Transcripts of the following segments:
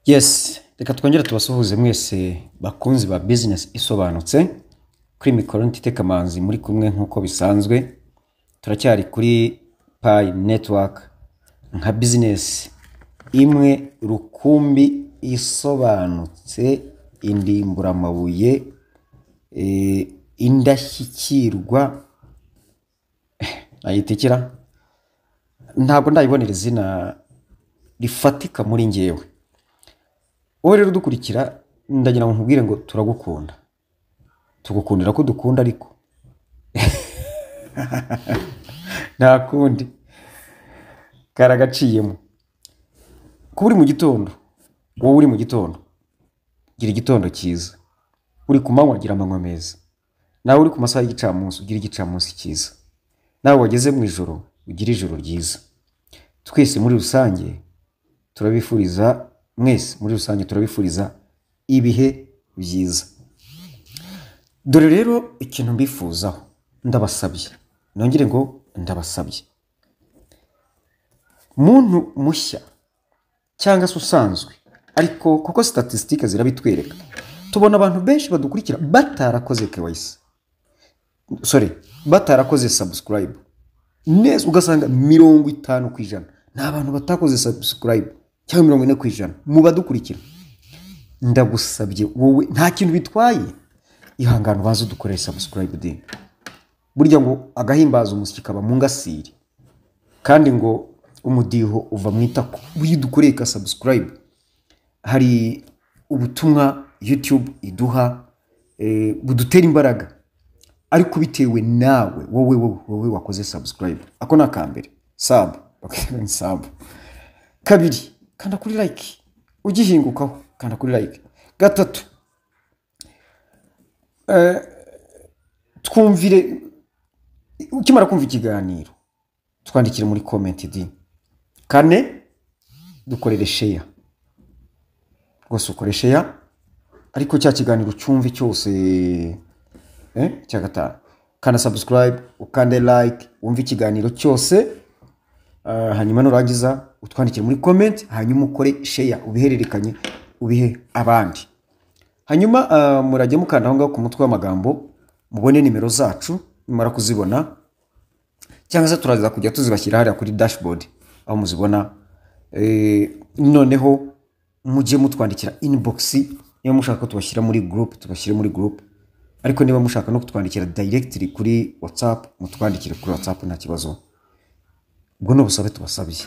Yes, reka twongere tubasuhuze mwese bakunzi ba business isobanutse kuri mikoro ntiteka manzi muri kumwe nkuko bisanzwe turacyari kuri Pi Network nka business imwe rukumbi isobanutse indimbura mabuye indashyikirwa ayitekera ntabwo ndayibonera izina rifatika muri ngewe. Wowe rero dukurikira ndagira ngo nkubwire ngo turagukunda. Tugukundira ko dukunda ariko nta kundi karagaciyemo. Kuba uri mu gitondo, wowe uri mu gitondo gira igitondo cyiza. Uri ku manywa gira amanywa meza. Nawe uri ku masaha y'igicamunsi ugira igicamunsi cyiza. Nawe wageze mu ijoro ugira ijoro ryiza. Twese muri rusange turabifuriza mwese muri rusange turabifuriza ibihe byiza. Dore rero ikintu mbifuzaho ndabasabye, nongere ngo ndabasabye, muntu mushya cyangwa se usanzwe ariko kuko statistique zirabitwereka tubona abantu benshi badukurikira batarakoze KYC, batarakoze subscribe neza, ugasanga 50% ni abantu batakoze subscribe cyangwa 40% mu badukurikira. Ndagusabye wowe nta kintu bitwaye, ihangana bazo dukorera subscribe de. Burya ngo agahimbaza umusyi kaba mu ngasiri kandi ngo umudiho uva mu itako. Buyidukoreye ka subscribe, hari ubutumwa YouTube iduha budutera imbaraga ariko bitewe nawe wowe wakoze subscribe. Ako nakambere sub, okay, sub. Kabiri, kanda kuri like ugihingukaho, kanda kuri like. Gatatu, twumvire ukimara kumva ikiganiro twandikire muri comment di. Kane, dukorere share. Rwose ukore share ariko cya kiganiro cyumve cyose cya gatanu. Kana subscribe, ukande like, wumve ikiganiro cyose. Hanyuma nurangiza utwandikire muri comment, hanyuma ukore share ubihererekanye ubihe abandi. Hanyuma murajye mukanda aho ngaho ku mutwe w'amagambo mubone nimero zacu. Nimara kuzibona cyangwa se turaza kujya tuzibashyira hariya kuri dashboard aho muzibona. Noneho mujye mutwandikira inbox niba mushaka ko tubashyira muri group, tubashyire muri group. Ariko niba mushaka no kutwandikira directly kuri WhatsApp, mutwandikire kuri WhatsApp nta kibazo. Ubwo no busabe tubasabye.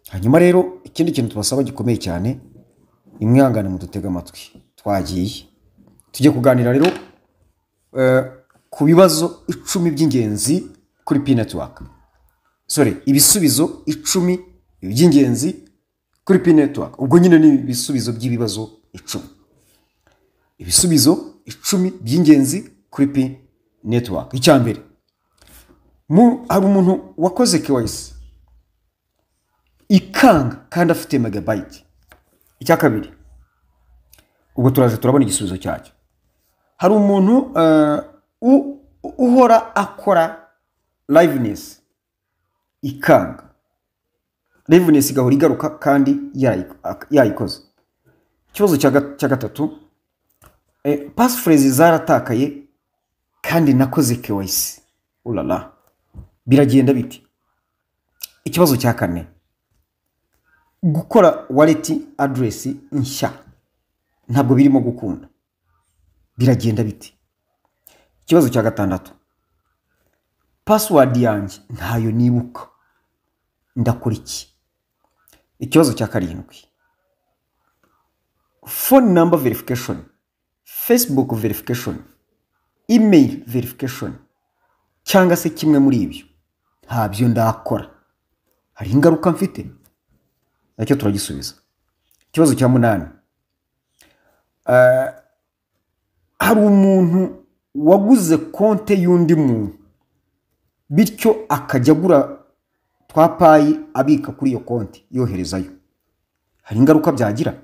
Hanyuma rero ikindi kintu tubasaba gikomeye cyane, imwihangane mudutega amatwi. Twagiye tujye kuganira rero ku bibazo 10 by'ingenzi kuri Pi Network. Ibisubizo 10 by'ingenzi kuri Pi Network. Ubwo nyine ni ibisubizo by'ibibazo 10. Ibisubizo 10 by'ingenzi kuri Pi Network. Icyambere, hari umuntu wakoze KYC ikanga kandi afite megabyte. Icya kabiri, ubwo turaje turabona igisubizo cyacyo. Hari umuntu uhora akora liveness ikanga, liveness igahora igaruka kandi yayikoze. Ikibazo cya gatatu, passphrase zaratakaye kandi nakoze KYC. Ulala, biragenda biti. Ikibazo cya kane, gukora wallet address nshya ntabwo birimo gukunda, biragenda biti. Ikibazo cya gatandatu, password yanjye ntayo nibuka, ndakora iki? Ikibazo cya karindwi, phone number verification, Facebook verification, email verification cyangwa se kimwe muri ibyo ntabyo ndakora, hari ingaruka mfite? Nacyo turagisubiza. Ikibazo cya 8, hari umuntu waguze konte y'undi muntu bityo akajya gura twa Pi abika kuri iyo konte yoherezayo, hari ingaruka byagira?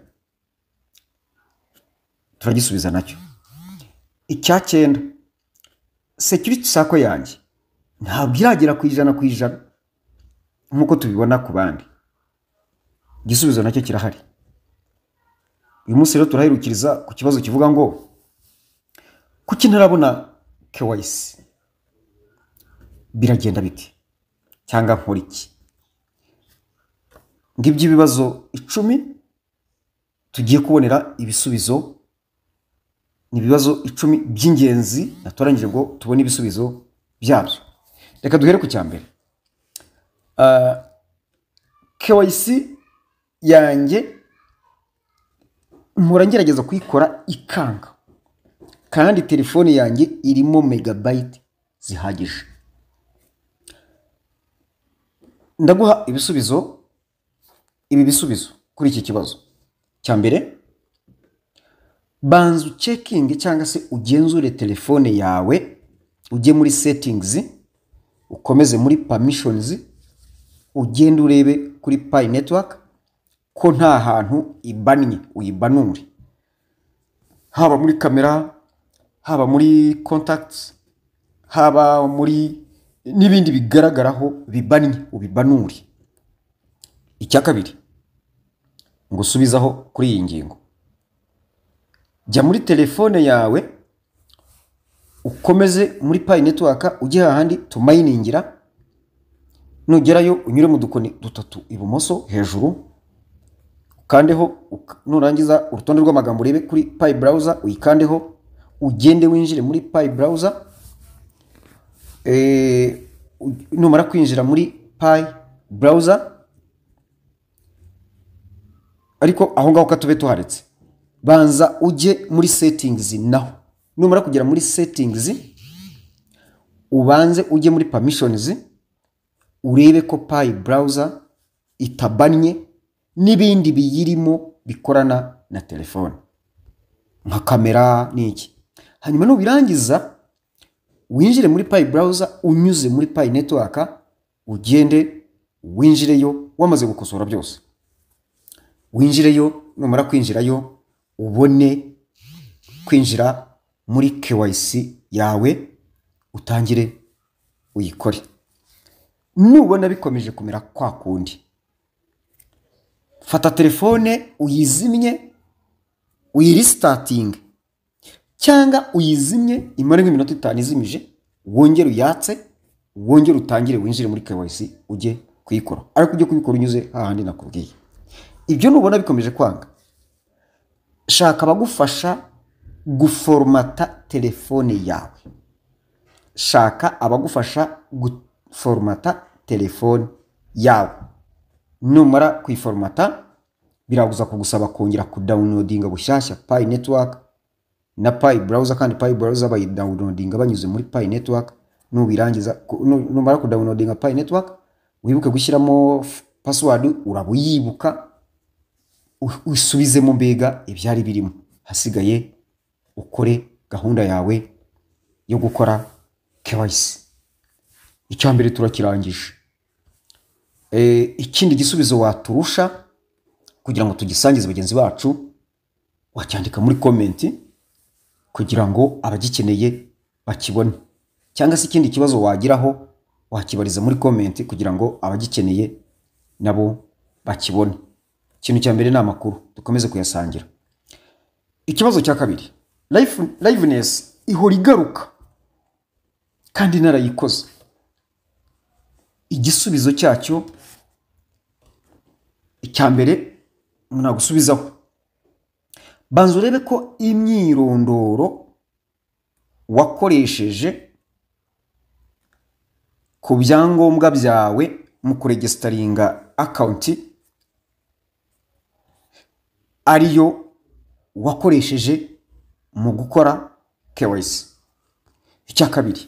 Turagisubiza nacyo. Icya 9, security sako yanjye ntabwo iragera ku 100% nkuko tubibona ku bandi. Igisubizo nacyo kirahari. uyu munsi rero turahirukiriza ku kibazo kivuga ngo kuki ntarabona KYC, biragenda bite cyangwa nkora iki? Ngibyo ibibazo 10 tugiye kubonera ibisubizo. Ni ibibazo 10 by'ingenzi natoranyije ngo tubone ibisubizo byabyo. Reka duhere ku cyambere. KYC yanjye mpora ngerageza kuyikora ikanga, kandi telefone yanjye irimo megabyte zihagije. Ndaguha ibisubizo, ibi bisubizo kuri iki kibazo. Cyambere, banzu checking cyangwa se ugenzure telefone yawe, ujye muri settings, ukomeze muri permissions, ugende urebe kuri Pi network ko nta hantu ibannye, uyibanure. Haba muri kamera, haba muri contacts, haba muri n'ibindi bigaragaraho bibannye, ubibanure. Icya kabiri, ngo usubizaho kuri iyi ngingo. Jya muri telefone yawe, ukomeze muri Pi network, ujye hahandi tumayiningira. Nugerayo unyure mu dukoni dutatu ibumoso hejuru, ukandeho, nurangiza urutonde rw'amagambo urebe kuri Pi browser, uyikandeho, ugende winjire muri Pi browser. Numara kwinjira muri Pi browser, ariko aho ngaho katube tuharetse, banza ujye muri settings naho. Numara kugera muri settings, ubanze ujye muri permissions, urebe ko Pi browser itabanye n'ibindi biyirimo bikorana na telefone nka kamera n'iki. Hanyuma nubirangiza winjire muri Pi browser, unyuze muri Pi network, ugende winjireyo wamaze gukosora byose. Winjireyo, numara kwinjirayo ubone kwinjira muri KYC yawe, utangire uyikore. Nubona bikomeje kumera kwa kundi, fata telefone uyizimye, uyirestarting, cyangwa uyizimye imare nk'iminota 5 izimije, wongere uyatse, wongere utangire winjire muri KYC ujye kuyikora. Ariko ujye kubikora unyuze hahandi nakubwiye. Ibyo nubona bikomeje kwanga, shaka abagufasha guformata telefone yawe. Shaka abagufasha guformata telefone yawe. Numara kuyiformata, biraguza kugusaba kongera kudownloadinga bushyashya Pi network na Pi browser, kandi Pi browser bayidownloadinga banyuze muri Pi network. Nubirangiza, numara kudownloadinga Pi network, wibuke gushyiramo password, urabuyibuka, usubizemo mbega ibyari birimo. Hasigaye ukore gahunda yawe yo gukora KYC. Icyambere turakirangije. Ikindi gisubizo waturusha kugira ngo tugisangize bagenzi bacu, wacyandika muri comment kugira ngo abagikeneye bakibone, cyangwa se ikindi kibazo wagiraho wakibariza muri comment kugira ngo abagikeneye nabo bakibone. Ikintu cyambere ni amakuru, dukomeze kuyasangira. Ikibazo cya kabiri, liveness ihora igaruka kandi narayikoze. Igisubizo cyacyo icyambere nagusubizaho, banza urebe ko imyirondoro wakoresheje ku byangombwa byawe mu kuregistaringa account ariyo wakoresheje mu gukora KYC. Icya kabiri,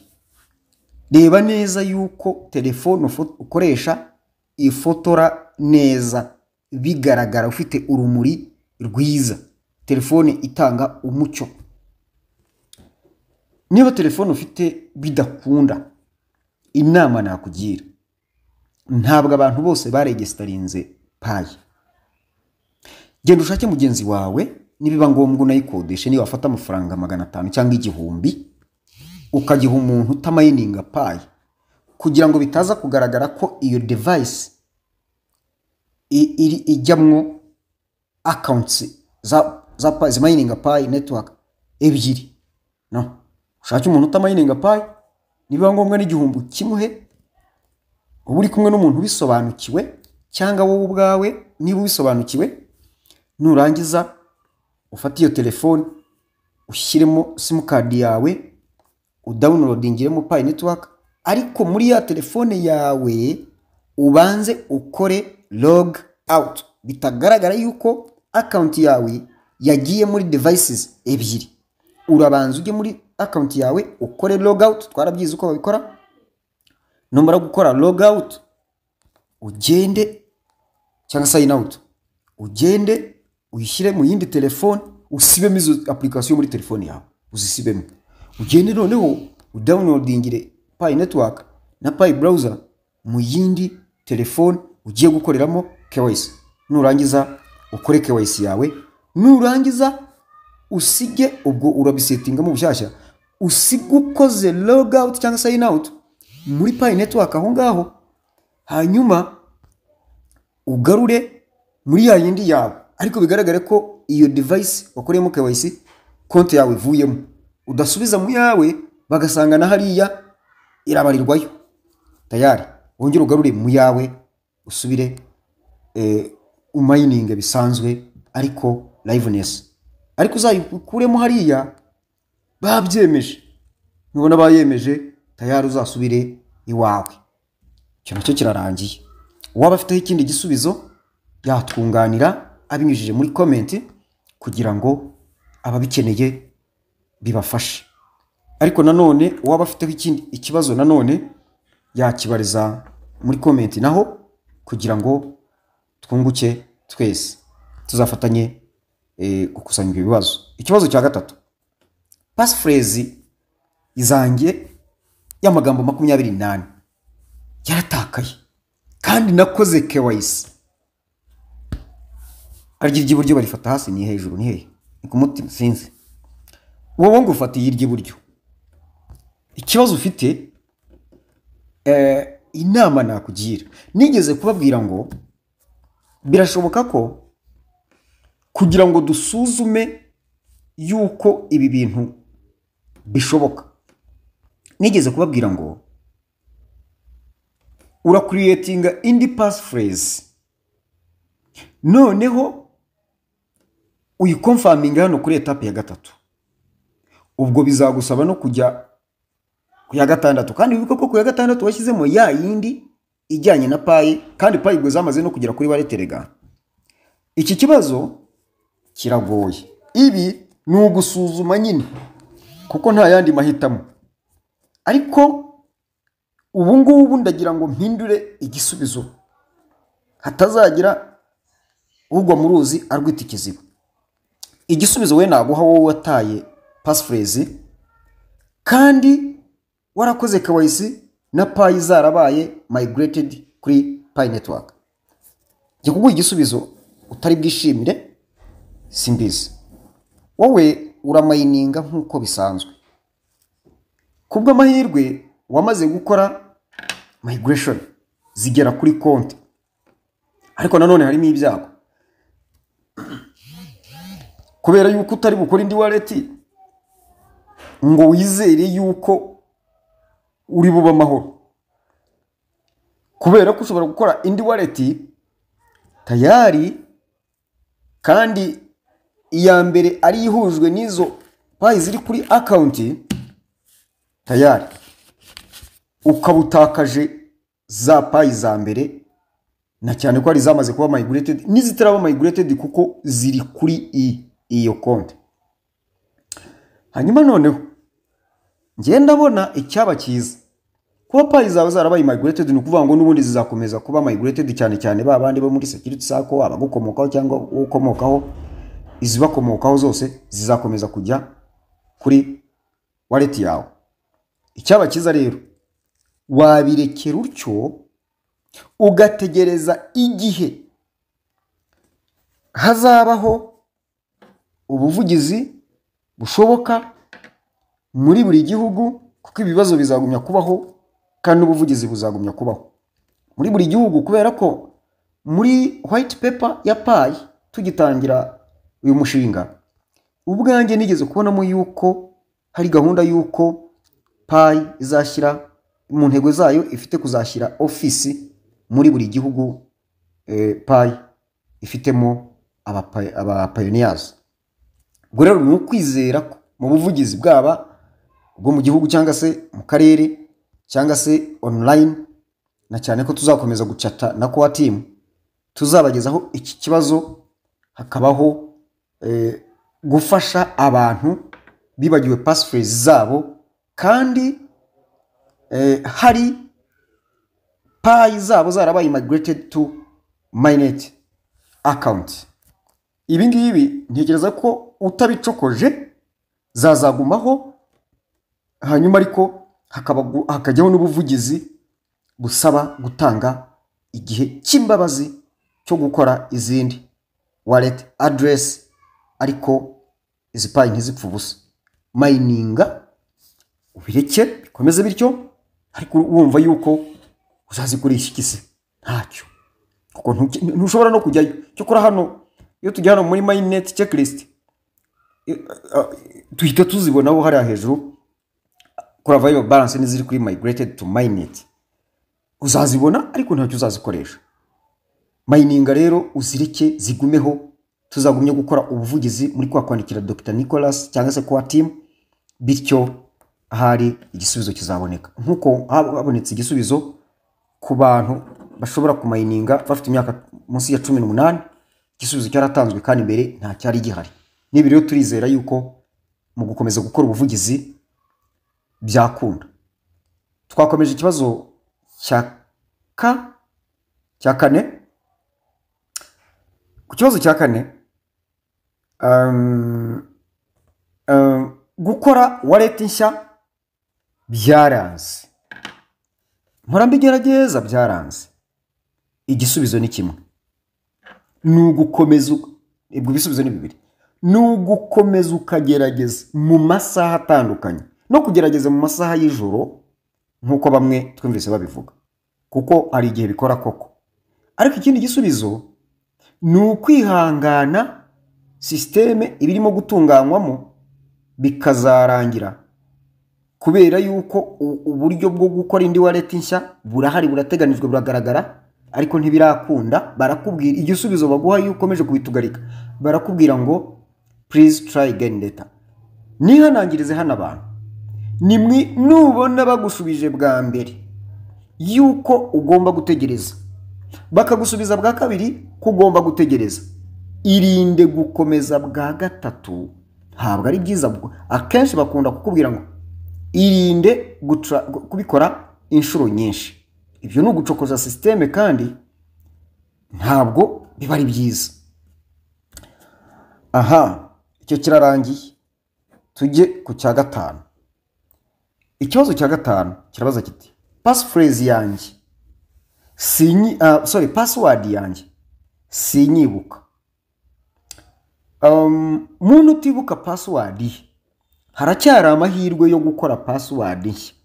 reba neza yuko telefone ukoresha ifotora neza, bigaragara, ufite urumuri rwiza, telefone itanga umucyo. Niba telefone ufite bidakunda, inama nakugira, ntabwo abantu bose baregistarinze Pi. Genda ushake mugenzi wawe, nibiba ngombwa unayikodeshe, niba wafata amafaranga 500 cyangwa 1000, ukagiha umuntu utamayininga Pi, kugira ngo bitaza kugaragara ko iyo device ijyamwo accounts za Pi zimayininga Pi network ebyiri. No, ushaka umuntu utamayininga Pi niba ngombwa n'igihumbi kimuhe uri kumwe n'umuntu bisobanukiwe cyangwa wowe ubwawe niba bisobanukiwe. Nurangiza ufata iyo telefone ushyiremo sim card yawe udownloadingiremo Pi network, ariko muri ya telefone yawe ubanze ukore log out, bitagaragara yuko account yawe yagiye muri devices ebyiri. Urabanza ujye muri account yawe ukore log out, twarabyize uko babikora. Numara gukora log out ugende cyangwa sign out, ugende uyishyire mu yindi telefone, usibemo izo application muri telefone yawe, uzisibemo. Ugende noneho udownloadingire Pi network na Pi browser mu yindi telefone ugiye gukoreramo KYC. Nurangiza ukore KYC yawe, nurangiza usige, ubwo urabisetinga mu bushyashya, usige ukoze log out cyangwa sign out muri Pi network aho ngaho. Hanyuma ugarure muri ya yindi yawe, ariko bigaragare ko iyo device wakoreyemo KYC konti yawe ivuyemo, udasubiza mu yawe bagasanga na hariya irabarirwayo tayari. Wongera ugarure mu yawe usubire umayininga bisanzwe ariko liveness, ariko uzayikuremo hariya babyemeje. Nubona bayemeje tayari uzasubire iwawe, cyo cyo kirarangiye. Waba afite ikindi gisubizo yatwunganira abinyujije muri comment kugira ngo ababikeneye bibafashe. Ariko nanone waba afite ikindi ikibazo nanone yakibariza muri comment naho kugira ngo twunguke twese tuzafatanye gukusanya ibibazo. Ikibazo cya gatatu, passphrase izange y'amagambo 28 yaratakaye kandi nakoze KYC. Arya iry'iburyo barifata hasi ni hejuru ni hehe? Ni ku mutima sinzi. Wowe ngo ufata iry'iburyo. Ikibazo ufite inama nakugira, nigeze kubabwira ngo birashoboka ko kugira ngo dusuzume yuko ibi bintu bishoboka, nigeze kubabwira ngo ura creatinga indi passphrase, noneho uyiconfirminga hano kuri etape ya gatatu. Ubwo bizagusaba no kujya ku ya gatandatu, kandi wibuke ko ku ya gatandatu washyizemo ya yindi ijyanye na Pi, kandi Pi ubwo zamaze no kugera kuri wallet Telegram. Iki kibazo kiragoye, ibi ni ugusuzuma nyine kuko nta yandi mahitamo. Ariko ubu ngubu ndagira ngo mpindure igisubizo, hatazagira ugwa mu ruzi arwita ikiziba. Igisubizo we naguha wowe wataye passphrase kandi warakoze KYC na Pi zarabaye migrated kuri Pi network. Njye kuguha igisubizo utari bwishimire simbizi. Wowe uramayininga nkuko bisanzwe, kubwo amahirwe wamaze gukora migration zigera kuri konti, ariko nanone harimo ibyago kubera yuko utari bukora indi wallet ngo wizere yuko uri buba amahoro, kubera ko ushobora gukora indi wallet tayari kandi iya mbere ari ihujwe n'izo Pi ziri kuri account tayari, ukabutakaje za Pi za mbere, na cyane ko ari zamaze kuba migrated n'izitaraba migrated kuko ziri kuri iyo konti. Hanyuma noneho ngiye ndabona icyaba cyiza kuba Pi zawe zarabaye migrated, ni kuvuga ngo n'ubundi zizakomeza kuba migrated, cyane cyane babandi bo muri security sako abagukomokaho cyangwa ukomokaho, izibakomokaho zose zizakomeza kujya kuri wallet yawe. Icyaba cyiza rero wabirekera utyo ugategereza igihe hazabaho ubuvugizi bushoboka muri buri gihugu, kuko ibibazo bizagumya kubaho kandi ubuvugizi buzagumya kubaho muri buri gihugu, kubera ko muri white paper ya Pi tugitangira uyu mushinga ubwanjye nigeze kubonamo yuko hari gahunda yuko Pi izashyira mu ntego zayo ifite kuzashyira ofisi muri buri gihugu Pi ifitemo aba pioneers. Ubwo rero ni ukwizera ko mu buvugizi bwaba bwo mu gihugu cyangwa se mu karere cyangwa se online, na cyane ko tuzakomeza gucata na Core Team, tuzabagezaho iki kibazo, hakabaho gufasha abantu bibagiwe passphrase zabo, kandi hari Pi zabo zarabaye migrated to mainnet account. Ibi ngibi ntekereza ko utabicokoje zazagumaho, hanyuma ariko hakajyaho n'ubuvugizi busaba gutanga igihe cy'imbabazi cyo gukora izindi wallet address, ariko izi Pi ntizipfa ubusa. Mininga ubireke bikomeze bityo, ariko wumva yuko uzazikoresha ikise ntacyo, kuko ntushobora no kujyayo. Cyokora hano iyo tujya hano muri mainnet checklist tuhita tuzibonaho hariya hejuru kuri available balance n'iziri kuri migrated to mainnet, uzazibona ariko ntacyo uzazikoresha. Mininga rero uzireke zigumeho, tuzagumye gukora ubuvugizi muri kwandikira Dr. Nicholas cyangwa se Core Team, bityo ahari igisubizo kizaboneka. Nkuko habonetse igisubizo ku bantu bashobora kumininga bafite imyaka munsi ya 18, igisubizo cyaratanzwe kandi mbere nta cyari gihari. Nibi rero turizera yuko mu gukomeza gukora ubuvugizi byakunda. Twakomeje ikibazo cya kane. Ku kibazo cya kane, gukora wallet nshya byaranze, mpora mbigerageza byaranze. Igisubizo ni kimwe, nugukomeza. Ibwo bisubizo ni bibiri: nugukomeza ukagerageza mu masaha atandukanye, no kugerageza mu masaha y'ijoro nkuko bamwe twumvise babivuga, kuko ari igihe bikora koko. Ariko ikindi gisubizo ni ukwihangana, systeme ibirimo gutunganywamo bikazarangira, kubera yuko uburyo bwo gukora indi wallet nshya burahari, burateganijwe, buragaragara, ariko ntibirakunda. Barakubwira igisubizo baguha iyo ukomeje kubitugarika, barakubwira ngo please try again later. Nihanangirize hano abantu, nubona bagushubije bwa mbere yuko ugomba gutegereza, bakagusubiza bwa kabiri ko ugomba gutegereza, irinde gukomeza bwa gatatu. Ntabwo ari byiza. Akenshi bakunda kukubwira ngo irinde kubikora inshuro nyinshi. Ibyo ni ugucokoza systeme kandi ntabwo biba ari byiza. Aha, icyo kirarangiye. Tujye ku cya gatanu. Ikibazo cya gatanu kirabaza kiti: passphrase yanjye password yanjye sinyibuka. Muntu utibuka password, haracyari amahirwe yo gukora password nshya.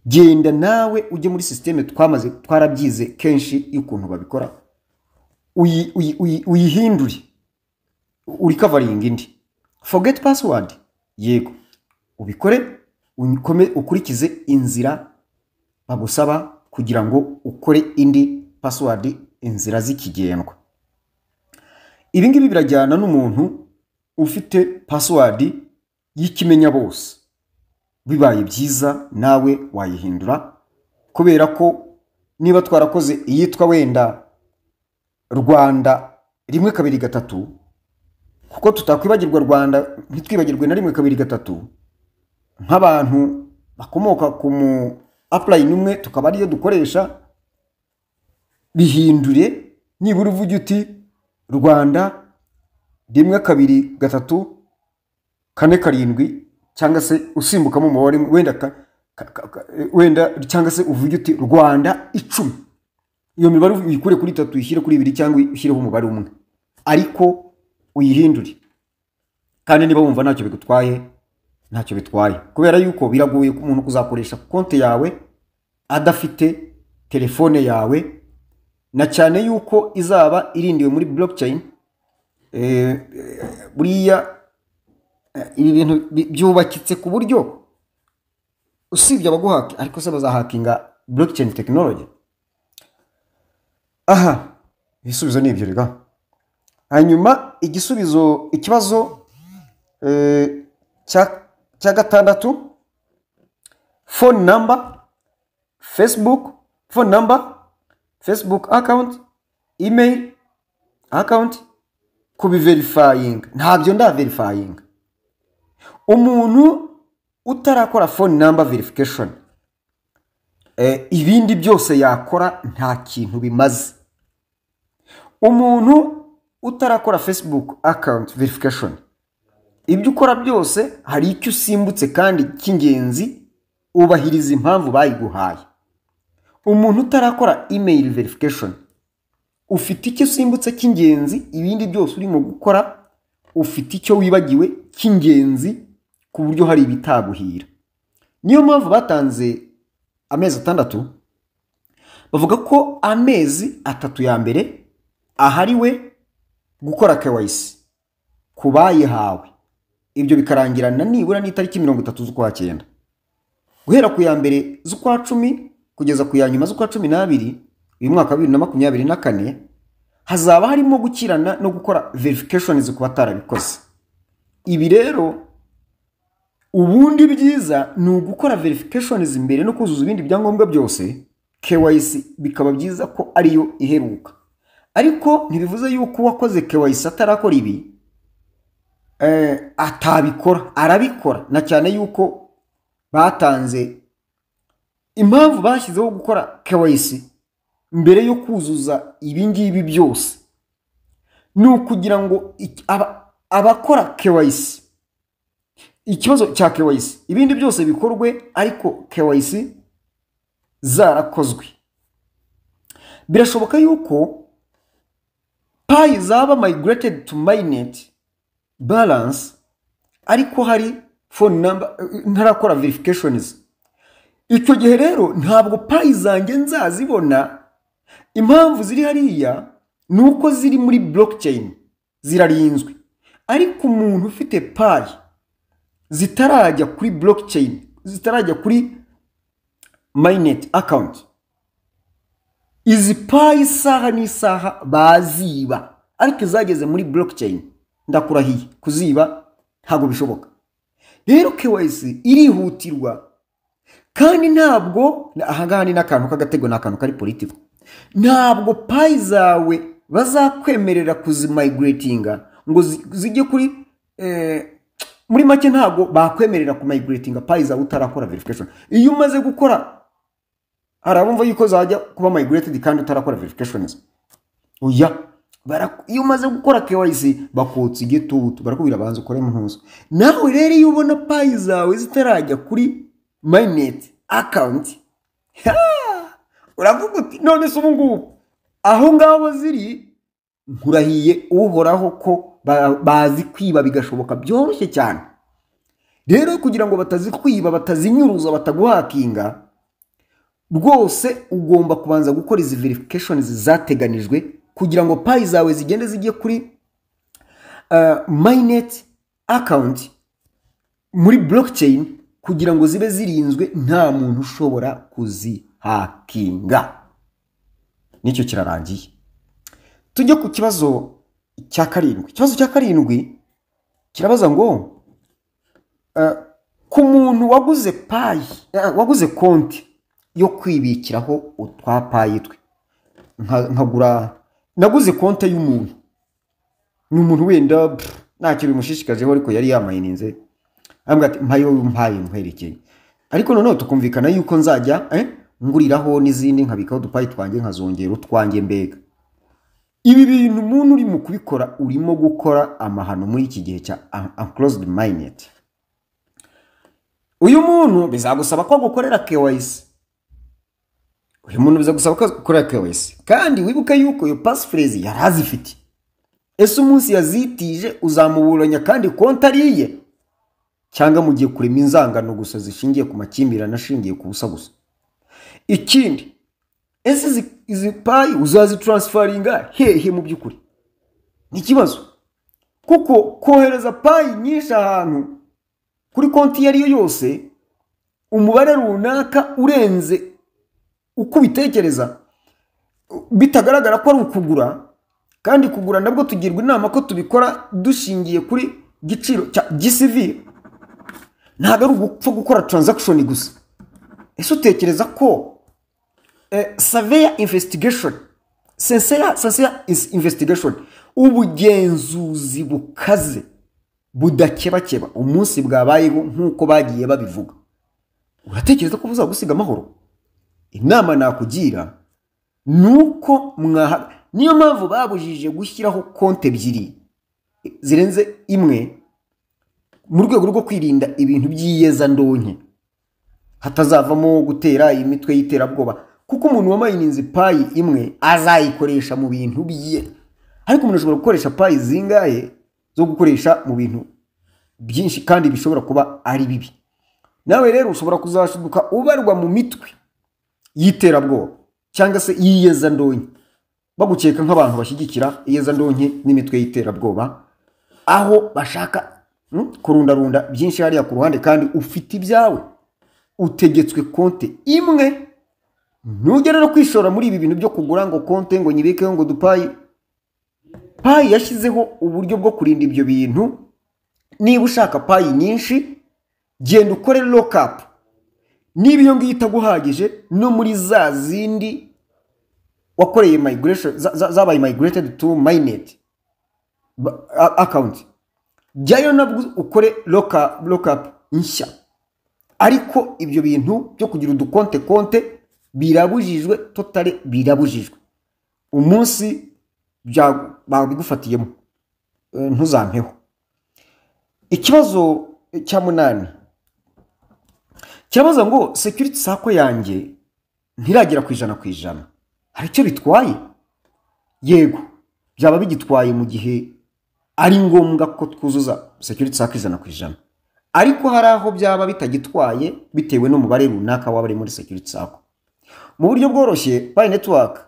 Genda nawe ujye muri systeme twarabyize kenshi y'ukuntu babikora, uyihindure, uri covering indi. Forget password, yego ubikore, ukurikize inzira bagusaba kugira ngo ukore indi password, inzira zikigendwa. Ibi ngibi birajyana n'umuntu ufite password y'ikimenya bose. Bibaye byiza nawe wayihindura, kubera ko niba twarakoze iyitwa wenda Rwanda 1 2 3, kuko tutakwibagirwa Rwanda ntitwibagirwe na 1 2 3, nk'abantu bakomoka ku mu upline umwe tukaba ariyo dukoresha, bihindure. Nibura uvuge uti Rwanda 1 2 3 4 7, cyangwa se usimbukamo umubare wenda cyangwa se uvuge uti Rwanda 10. Iyo mibare uyikure kuri 3 uyishyire kuri 2 cyangwa ushyireho umubare umwe, ariko uyihindure. Kandi niba wumva ntacyo bigutwaye, ntacyo bitwaye, kubera yuko biragoye ku muntu kuzakoresha konti yawe adafite telefone yawe, na cyane yuko izaba irindiwe muri blockchain. Buriya ibi bintu byubakitse ku buryo usibye abaguhaka ariko se bazahakinga blockchain technology. Aha ibisubizo ni ibyo rega. Hanyuma ikibazo cya gatandatu, phone number, Facebook account, email account kubi verifying. Ntabyo nda verifying. Umuntu utarakora phone number verification, ibindi byose yakora nta kintu bimaze. Umuntu utarakora Facebook account verification, ibyo ukora byose hari icyo usimbutse kandi cy'ingenzi, ubahiriza impamvu bayiguhaye. Umuntu utarakora email verification, ufite icyo usimbutse cy'ingenzi, ibindi byose urimo gukora ufite icyo wibagiwe cy'ingenzi ku buryo hari ibitaguhira. Niyo mpamvu batanze amezi 6, bavuga ko amezi 3 ya mbere ahariwe gukora KYC kubayihawe. Ibyo bikarangirana nibura n'itariki 30 z'ukwa 9. Guhera ku ya mbere z'ukwa 10 kugeza ku ya nyuma z'ukwa 12 uyu mwaka 2024 hazaba harimo gukirana no gukora verifications ku batarabikoze. Ibi rero ubundi byiza ni ugukora verifications imbere no kuzuza ibindi byangombwa byose. KYC bikaba byiza ko ariyo iheruka, ariko ntibivuze yuko wakoze KYC atarakora ibi atabikora. Arabikora, na cyane yuko batanze impamvu bashyizeho gukora KYC mbere yo kuzuza ibingibi byose. Ni ukugira ngo abakora KYC, ikibazo cya KYC ibindi byose bikorwe ariko KYC zarakozwe. Birashoboka yuko Pi zaba migrated to mainnet balance ariko hari phone number ntarakora verifications. Icyo gihe rero ntabwo Pi zanjye nzazibona. Impamvu ziri hariya nuko ziri muri blockchain zirarinzwe, ariko umuntu ufite Pi zitarajya kuri blockchain, zitarajya kuri mainnet account, izi Pi saha n'isaha baziba. Ariko zageze muri blockchain ndakurahiye kuziba ntago bishoboka. Rero KYC irihutirwa, kandi ntabwo ahangaha ni n'akantu k'agatego, n'akantu kari politiko. Ntabwo Pi zawe bazakwemerera kuzimigratinga ngo zijye kuri muri make ntabwo bakwemerera kumigratinga Pi zawe utarakora verification. Iyo umaze gukora arabumva yuko zajya kuba migrated kandi utarakora verifications. Oya, iyo umaze gukora KYC bakotsa igitutu, barakubwira banza ukore impuzo. Nawe rero iyo ubona Pi zawe zitarajya kuri mainnet account, uravuga uti none se ubu ngubu aho ngabo ziri nkurahiye uhoraho ko bazi kwiba bigashoboka byoroshye cyane. Rero kugira ngo batazikwiba, batazinyuruza, bataguhakinga, rwose ugomba kubanza gukora izi verifications zateganijwe kugira ngo Pi zawe zigende zijye kuri mainnet account muri blockchain, kugira ngo zibe zirinzwe nta muntu ushobora kuzihakinga. Nicyo kirarangiye. Tujye ku kibazo cya 7. Ikibazo cya 7 kirabaza ngo ku muntu waguze Pi, waguze konti yo kwibikiraho utwa Pi twe, naguze konti y'umuntu, ni umuntu wenda ntacyo bimushishikajeho ariko yari yamayininze, ambwa ati mpaye nkwerekeye, ariko noneho tukumvikana yuko nzajya nguriraho n'izindi nkabikaho udupayi twanjye nkazongera utwanjye mbega. Ibi bintu umuntu uri mu kubikora urimo gukora amahano muri iki gihe cya unclosed mainnet. Uyu muntu bizagusaba ko gukorera KYC. Uyu muntu bizagusaba ko gukorera KYC, kandi wibuke yuko iyo passphrase yarazifite. Ese umunsi yazitije uzamuburanya kandi konti ariye, cyangwa mugiye kurema inzangano gusa zishingiye ku makimbirane ashingiye ku busa gusa? Ikindi, ese izi Pi uzazitransferinga hehe mu byukuri? Ni kibazo. kuko kohereza payi nyinshi ahantu kuri konti iyo ari yo yose umubare runaka urenze uko ubitekereza bitagaragara ko ari ukugura, kandi kugura nabwo tugirwa inama ko tubikora dushingiye kuri giciro cya GCV, ntabwo ari ugupfa gukora transaction gusa. Ese utekereza ko severe investigation, sincere investigation, ubugenzuzi bukaze budakebakeba umunsi bwabayeho nk'uko bagiye babivuga, uratekereza ko buzagusiga amahoro? Inama nakugira nuko niyo mpamvu babujije gushyiraho konti ebyiri zirenze imwe mu rwego rwo kwirinda ibintu by'iyeza ndonke, hatazavamo gutera imitwe y'iterabwoba, kuko umuntu wamayininze payi imwe azayikoresha mu bintu bye, ariko umuntu ashobora gukoresha payi zingahe zo gukoresha mu bintu byinshi kandi bishobora kuba ari bibi. Nawe rero ushobora kuzashiduka ubarwa mu mitwe y'iterabwoba cyangwa se y'iyeza ndonke, bagukeka nk'abantu bashyigikira iyeza ndonke n'imitwe y'iterabwoba, aho bashaka kurundarunda byinshi hariya ku ruhande, kandi ufite ibyawe utegetswe konti imwe. Ntugere no kwishora muri ibi bintu byo kugura ngo konti ngo nyibikeho ngo dupayi. Payi yashyizeho uburyo bwo kurinda ibyo bintu. Niba ushaka payi nyinshi, genda ukore lockup. Niba iyo ngiyo itaguhagije, no muri za zindi wakoreye migration zabaye migrated to mainnet account, jyayo nabwo ukore lockup nshya. Ariko ibyo bintu byo kugira udukonte birabujijwe, totale birabujijwe. Umunsi babigufatiyemo ntuzampeho. Ikibazo cya 8 kirabaza ngo security sako yanjye ntiragera ku 100%. Hari icyo bitwaye? Yego, byaba bigitwaye mu gihe ari ngombwa ko twuzuza security sako 100%. Ariko hari aho byaba bitagitwaye bitewe n'umubare runaka w'abari muri security sako. Mu buryo bworoshye, Pi Network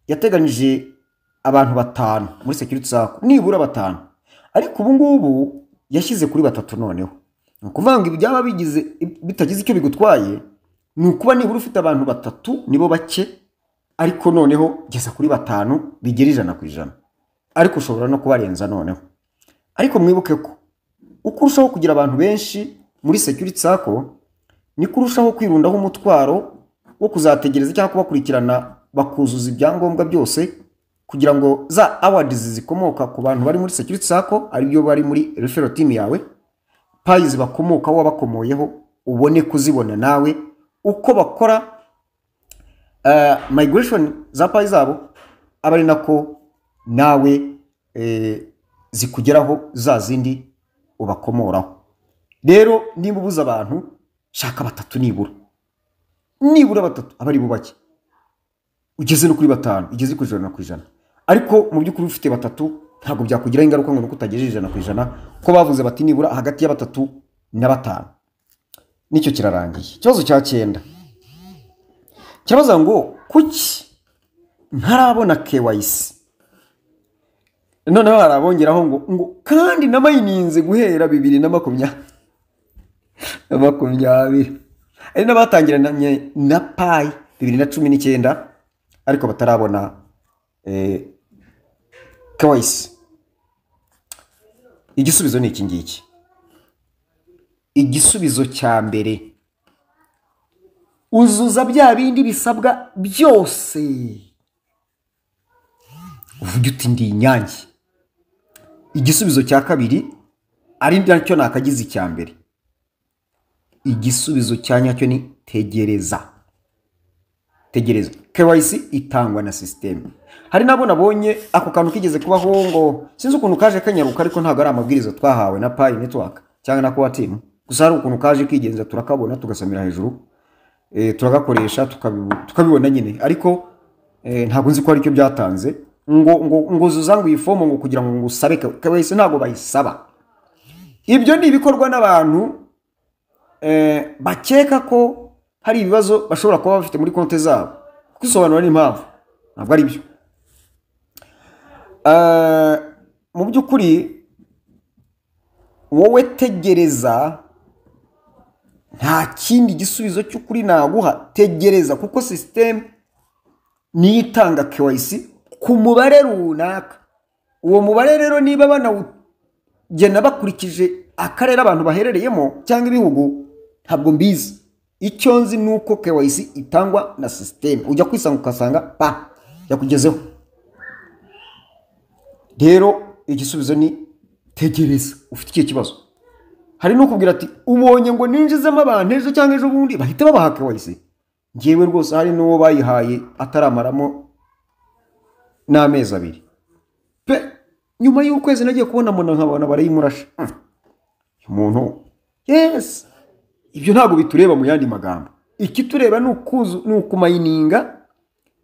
yateganije abantu 5 muri security sako, nibura 5. Ariko ubu ngubu yashyize kuri 3 noneho. Kuvanga ibi byaba bigize bitagize icyo bigutwaye, ni ukuba nibura ufite abantu 3 nibo bake, ariko noneho geza kuri 5 bigera 100%. Ariko ushobora no kubarenza noneho. Ariko mwibuke ko uko urushaho kugira abantu benshi muri security sako, ni kurushaho kwirundaho umutwaro wo kuzategereza cyangwa kubakurikirana bakuzuza ibyangombwa byose, kugira ngo za awards zikomoka ku bantu bari muri security sako ari byo bari muri referral team yawe, payi zibakomoka wabakomoyeho ubone kuzibona nawe uko bakora migration za payi zabo, abari nako nawe zikugeraho za zindi ubakomoraho. Rero nimba ubuza abantu, shaka 3 nibura 3 abari bubake, ugeze no kuri 5, ugeze ku 100%. Ariko mu by'ukuri ufite 3 ntabwo byakugira ingaruka ngo kutagejeje 100%, ko bavuze bati nibura hagati ya 3 na 5. Nicyo kirarangiye. Ikibazo cya 9 kirabaza ngo kuki ntarabona KYC. Noneho harabongeraho ngo kandi namayininze guhera 2020. Ari n'abatangiranye na Pi 2019, ariko batarabona KYC. Igisubizo ni iki ngiki. Igisubizo cya mbere, uzuza bya bindi bisabwa byose. Uvuga uti ndi Inyange. Igisubizo cya kabiri ari nacyo nakagize icya mbere. Igisubizo cya nyacyo ni tegereza. KYC itangwa na system. Hari nabo nabonye ako kantu kigeze kubaho ngo sinzi ukuntu kaje kanyaruka, ariko ntago ari amabwiriza twahawe na Pi Network cyangwa na kwa team. Gusa hari ukuntu kaje kigenza turakabona tugasamira hejuru, turagakoresha tukabibona nyine, ariko ntago nzi ko ari cyo byatanze ngo zuzangu ifomo ngo kugira ngo usabe KYC. Ntago bayisaba. Ibyo ni ibikorwa n'abantu bakeka ko hari ibibazo bashobora kuba bafite muri konti zabo. Kwisobanura n'impamvu ntabwo ari byo. Mu by'ukuri wowe tegereza, nta kindi gisubizo cy'ukuri naguha, tegereza kuko system niyo itanga KYC ku mubare runaka. Uwo mubare rero niba banawugena bakurikije akarere abantu baherereyemo cyangwa ibihugu ntabwo mbizi. Icyo nzi nuko KYC itangwa na system, ujya kwisanga ukasanga pa yakugezeho. Rero igisubizo ni tegereza. Ufite iki kibazo, hari no kubwira ati ubonye ngo ninjizemo abantu ejo cyangwa ejo bundi bahita babaha KYC. Ngewe rwose hari n'uwo bayihaye ataramaramo n'amezi 2 pe, nyuma y'ukwezi nagiye kubona mona nkabona barayimurasha. Umuntu yes, ibyo ntabwo bitureba mu yandi magambo. Iki tureba ni ukumayininga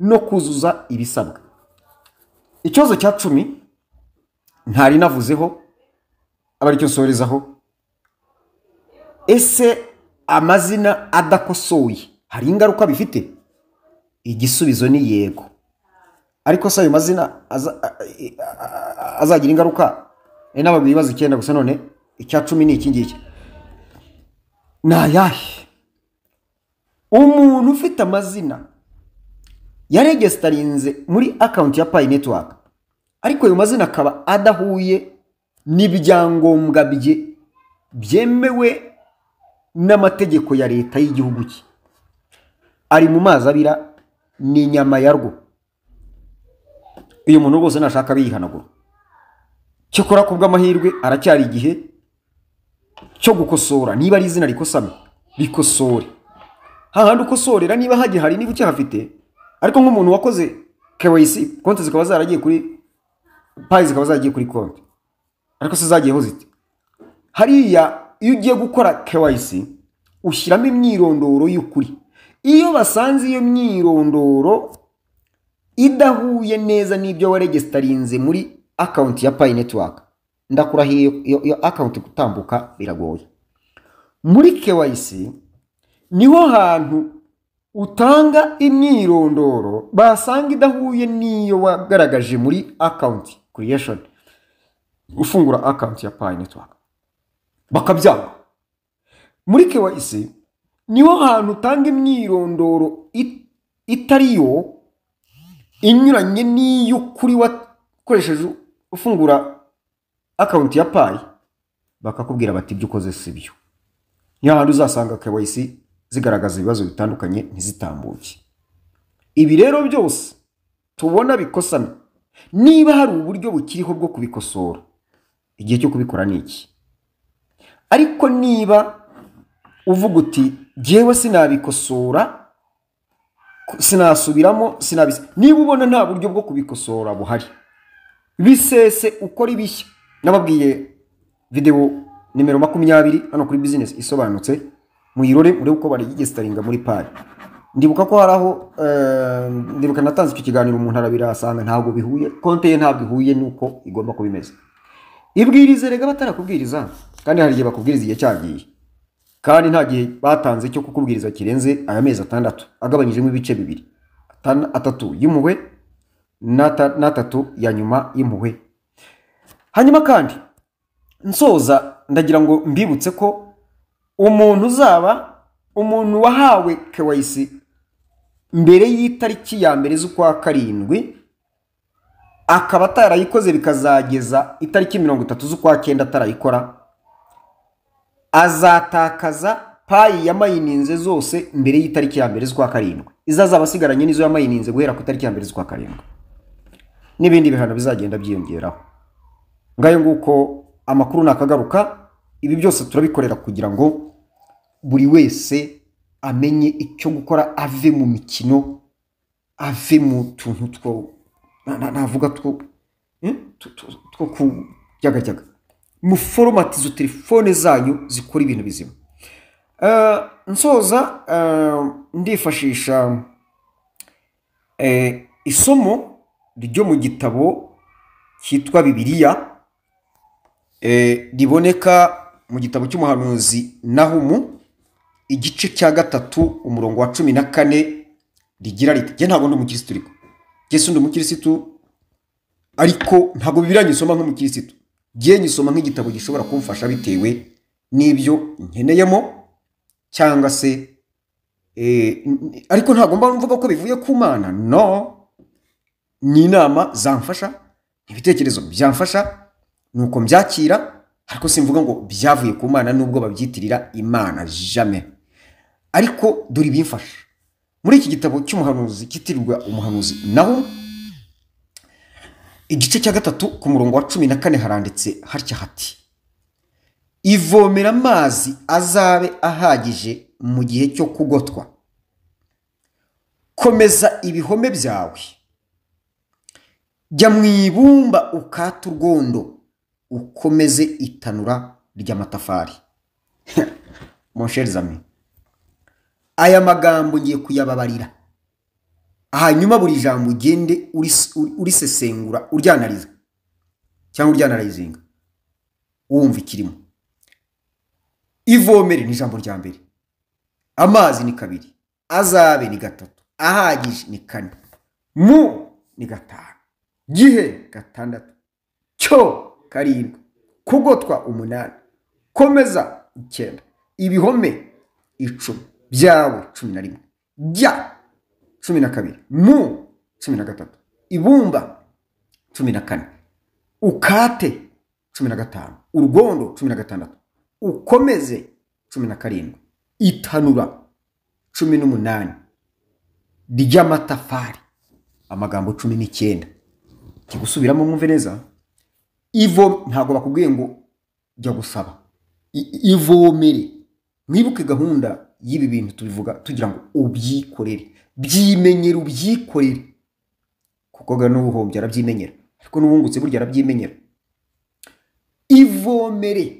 no kuzuza ibisabwa. Ikibazo cya 10 ntari navuzeho abari cyo sorezaho. Ese amazina adakosoye hari ingaruka bifite? Igisubizo ni yego. Ariko se ayo mazina azagira ingaruka? N'ababwiye bazi 9 gusa, none icya 10 ni iki ngiki. Nayahe umuntu ufite amazina yaregestarinze muri account ya Pi Network, ariko ayo mazina akaba adahuye n'ibyangombwa bye byemewe n'amategeko ya leta y'igihugu cye, ari mu mazi abira ni nyama yarwo. Uyu muntu rwose nashaka biyihanagura. Cyokora kubwa amahirwe aracyari igihe cyo gukosora. Niba ari izina rikosame bikosore, hahandi ukosorera niba hagihari niba ucyahafite. Ariko nk'umuntu wakoze KYC konti zikaba zaragiye kuri Pi, zikaba zagiye kuri konti, ariko se zagiyeho zite? Hariya iyo ugiye gukora KYC ushyiramo imyirondoro y'ukuri. Iyo basanze iyo myirondoro idahuye neza n'ibyo waregestarinze muri account ya Pi Network, ndakurahiye iyo account gutambuka biragoye. Muri KYC niho hantu utanga imyirondoro basanga idahuye n'iyo wagaragaje muri account creation, ufungura account ya Pi Network bakabyanga. Muri KYC niho hantu utanga imyirondoro itariyo, inyuranye n'iyo kuri wakoresheje ufungura account ya Pi, bakakubwira bati ibyo ukoze sibyo. Niho hantu uzasanga KYC zigaragaza ibibazo bitandukanye ntizitambuke. Ibi rero byose tubona bikosana, niba hari uburyo bukiriho bwo kubikosora, igihe cyo kubikora ni iki. Ariko niba uvuga uti jewe sinabikosora, sinasubiramo, niba ubona nta buryo bwo kubikosora buhari, bisese ukora ibishya. Nababwiye video nimero 20 hano kuri business isobanutse, muyirore muri uko barigestaringa muri Pi. Ndibuka ko haraho ndibuka natanze icyo kiganiro umuntu arabirasanga ntabwo bihuye, konte ye ntabwo ihuye nuko igomba kubimeza. Ibwirize rega batarakubwiriza, kandi hari igihe bakubwiriza igihe cyagiye, kandi nta gihe batanze cyo kukubwiriza kirenze aya mezi 6 agabanyijemo ibice 2, 3 y'impuhwe na 3 ya nyuma y'impuhwe. Hanyuma kandi nsoza ndagira ngo mbibutse ko umuntu wahawe KYC mbere y'itariki ya mbere z'ukwa 7 akaba atarayikoze bikazageza itariki 30 z'ukwa 9 atarayikora, azatakaza Pi yamayininze zose mbere y'itariki ya mbere z'ukwa 7. Izazaba asigaranye nizo yamayininze guhera ku itariki ya mbere z'ukwa 7, n'ibindi bihano bizagenda byiyongeraho. Ngayo nguko amakuru nakagaruka. Ibi byose turabikorera kugira ngo buri wese amenye icyo gukora, ave mu mikino, ave mu tuntu navuga two kujyagajyaga, mu formatizo telefone zanyu zikora ibintu bizima. Nsoza ndifashisha isomo ryo mu gitabo cyitwa Bibiliya, riboneka mu gitabo cy'umuhanuzi Nahumu igice cya 3 umurongo wa 14, rigira riti: "Je ntabwo ndi umukirisitu ariko Yesu ndi umukirisitu, ariko ntabwo Bibiliya nyisoma nk'umukirisitu. giye nyisoma nk'igitabo gishobora kumfasha bitewe n'ibyo nkeneyemo cyangwa se ariko ntabwo mba mvuga ko bivuye ku Mana, no, ni inama zamfasha, ibitekerezo byamfasha nuko mbyakira, ariko simvuga ngo byavuye ku Mana nubwo babyitirira Imana, jamais. Ariko dore ibimfasha muri iki gitabo cy'umuhanuzi kitirirwa umuhanuzi Nahumu, igice cya 3 ku murongo wa 14 haranditse hatya hati: ivomera amazi azabe ahagije mu gihe cyo kugotwa, komeza ibihome byawe, jya mu ibumba ukata urwondo, ukomeze itanura ry'amatafari. Mon cher ami, aya magambo ngiye kuyababarira, hanyuma buri jambo ugende urisesengura, uryanariza cyangwa uryanarayizinga wumva ikirimo. Ivomere ni ijambo rya mbere, amazi ni 2, azabe ni 3, ahagije ni 4, mu ni 5, gihe 6, cyo 7, kugotwa 8, komeza 9, ibihome 10 byawe 11, jya 12, mu 13, ibumba 14, ukate 15, urwondo 16, ukomeze 17, itanura 18 ry'amatafari, amagambo 19. Kigusubiramo mwumve neza. Ivo ntago bakubwiye ngo jya gusaba, ivomere. Mwibuke gahunda y'ibi bintu tubivuga tugira ngo ubyikorere, byimenyera ubyikorere, kuko ga n'ubuhombye arabyimenyera, ariko n'ubungutse burya arabyimenyera. Ivomere,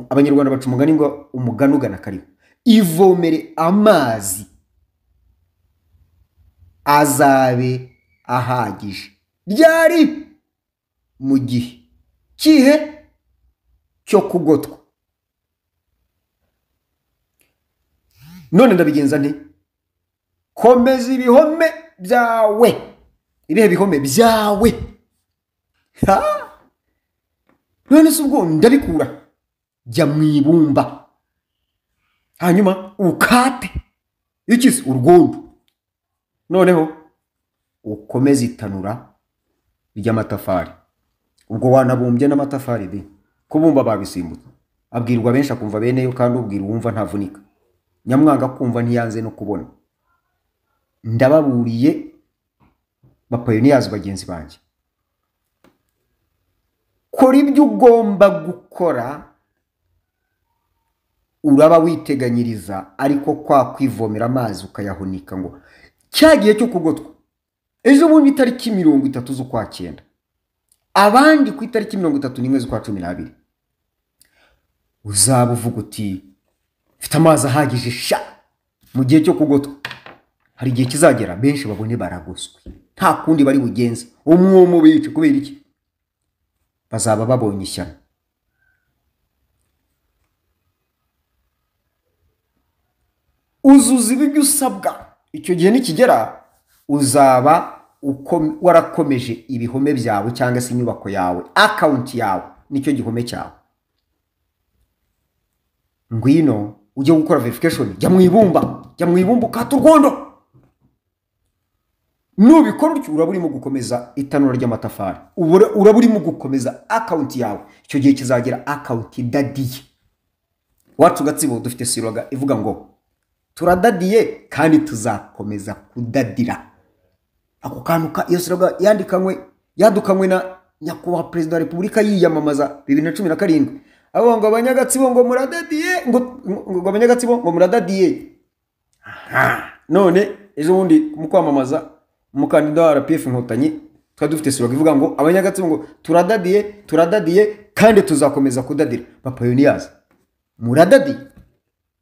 Abanyarwanda baca umugani ngo umugani ugana kariho. Ivomere amazi azabe ahagije, ryari mu gihe kihe cyo kugotwa. None ndabigenza nte? Komeza ibihome byawe. Ibihe bihome byawe? None se ubwo ndabikura, jya mu ibumba, hanyuma ukate ikisi urwondo, noneho ukomeze itanura ry'amatafari. Ubwo wanabumbye n'amatafari de, kubumba babisimbutse. Abwirwa benshi akumva beneyo, kandi ubwira uwumva ntavunika. Nyamwanga kumva ntiyanze no kubona. Ndababuriye bapayoniyazi bagenzi banjye, kora ibyo ugomba gukora, uraba witeganyiriza, ariko kwa kwivomera amazi ukayahunika ngo cyagiye cyo kugotwa. Ejo bundi itariki 30 z'ukwa 9, abandi ku itariki 31 z'ukwa 12, uzaba uvuga uti mfite amazi ahagije sha mu gihe cyo kugotwa. Hari igihe kizagera benshi babone baragoswe, nta kundi bari bugenze, umwomo bice. Kubera iki? Bazaba babonye ishyano. Uzuza ibyo usabwa, icyo gihe nikigera uzaba warakomeje ibihome byawe cyangwa se inyubako yawe, account yawe nicyo gihome cyawe. Ngwino ujye gukora verification, jya mu ibumba ukata urwondo. Nubikora utyo uraba urimo gukomeza itanura ry'amatafari, uraba urimo gukomeza account yawe. Icyo gihe kizagera account idadiye. Wacu Gatsibo dufite siroga ivuga ngo turadadiye kandi tuzakomeza kudadira. Ako kantu iyo siroga yadukanywe na nyakubahwa Perezida wa Repubulika yiyamamaza 2017. Abo ngo Abanyagatsibo ngo muradadiye, ngo Abanyagatsibo ngo muradadiye. None ejo bundi mu kwamamaza umukandida wa RPF Inkotanyi twa dufite siroga ivuga ngo Abanyagatsibo ngo turadadiye kandi tuzakomeza kudadira. Bapayoniyazi muradadiye,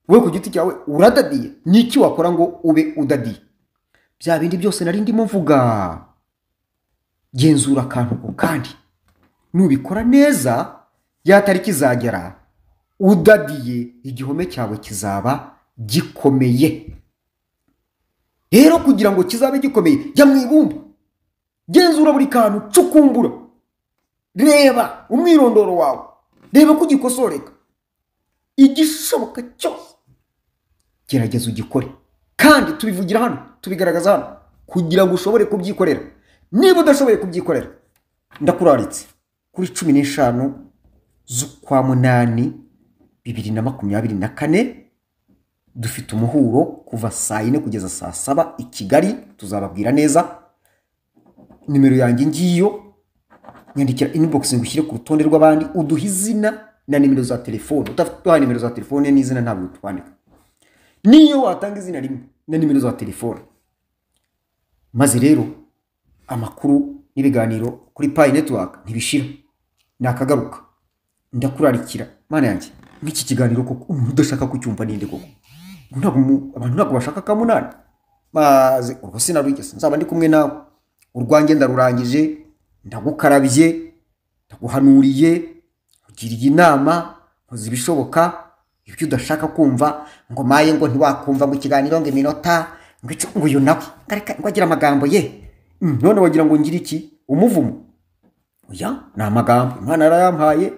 we ku giti cyawe uradadiye. Niki wakora ngo ube udadiye? Bya bindi byose nari ndimo mvuga, genzura akantu ko, kandi nubikora neza ya tariki izagera udadiye, igihome cyawe kizaba gikomeye. Rero kugira ngo kizabe gikomeye, jya mu ibumba, genzura buri kantu, cukumbura. reba umwirondoro wawe, reba ko ugikosoreka, igishoboka cyose gerageza ugikore, kandi tubivugira hano, tubigaragaza hano kugira ngo ushobore kubyikorera. Niba udashoboye kubyikorera, ndakuraritse kuri 15 z'ukwa munani 2024 dufite umuhuro kuva saa 4 kugeza saa 7 i Kigali. Tuzababwira neza. Nimero yanjye ngiyo, nyandikira inbox ngushyire ku rutonde rw'abandi, uduha izina na nimero za telefone. Utafite nimero za telefone n'izina ntabwo twandika. Niyo watanga izina rimwe na nimero za telefone, maze rero amakuru n'ibiganiro kuri Pi Network ntibishira, nakagaruka. Ndakurarikira mana yanjye, nk'iki kiganiro koko umuntu udashaka kucyumva ninde koko? Abantu ntabwo bashaka kamunani, maze urwo sinarugeze. Nzaba ndi kumwe nawe, urwanjye ndarurangije, ndagukarabye, ndaguhanuriye, ugiriye inama, nkoze ibishoboka. Ibyo udashaka kumva ngo maye ngo ntiwakumva mu kiganiro ngo iminota ngo uyu nawe ngo agira amagambo ye, none wagira ngo ngire iki? Umuvumo? Oya, ni amagambo Imana yarayampaye.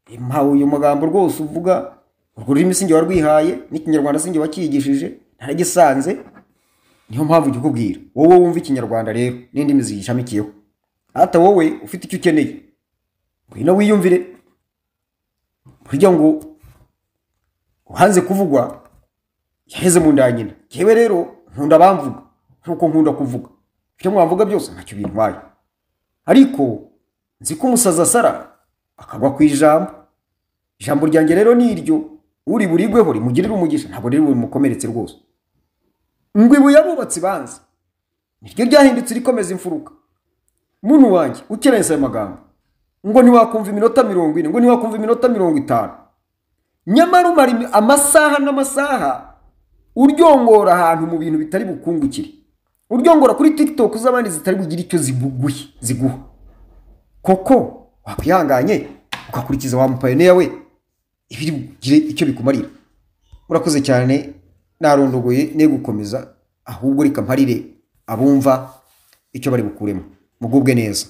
Impawe uyu magambo rwose uvuga, urwo rurimi sinjye warwihaye, n'ikinyarwanda sinjye wakiyigishije, naragisanze. Niyo mpamvu ngikubwira wowe wumva ikinyarwanda rero n'indimi ziyishamikiyeho. Hata wowe ufite icyo ukeneye, ngwino wiyumvire. Burya ngo uhanze kuvugwa yaheze mu nda nyina. Jewe rero nkunda bamvuga nkuko nkunda kuvuga. Ibyo mwavuga byose ntacyo bintwaye, ariko nzi ko umusaza asara akagwa ku ijambo. Ijambo ryanjye rero ni iryo, uri burigweho rimugirira umugisha, ntabwo rero bimukomeretse rwose. Ibuye abubatsi banze niryo ryahindutse rikomeza imfuruka. Muntu wanjye ukeneye aya magambo ngo ntiwakumva iminota 40, ngo ntiwakumva iminota 50, nyamara umara amasaha n'amasaha uryongora ahantu mu bintu bitari bukungukire, uryongora kuri TikTok z'abandi zitari bugira icyo ziguha. Koko wakwihanganye ukakurikiza wa mupayiniya we, ibiri bugire icyo bikumarira. Murakoze cyane, narondogoye ne gukomeza, ahubwo reka mparire abumva icyo bari bukuremo. Mugubwe neza.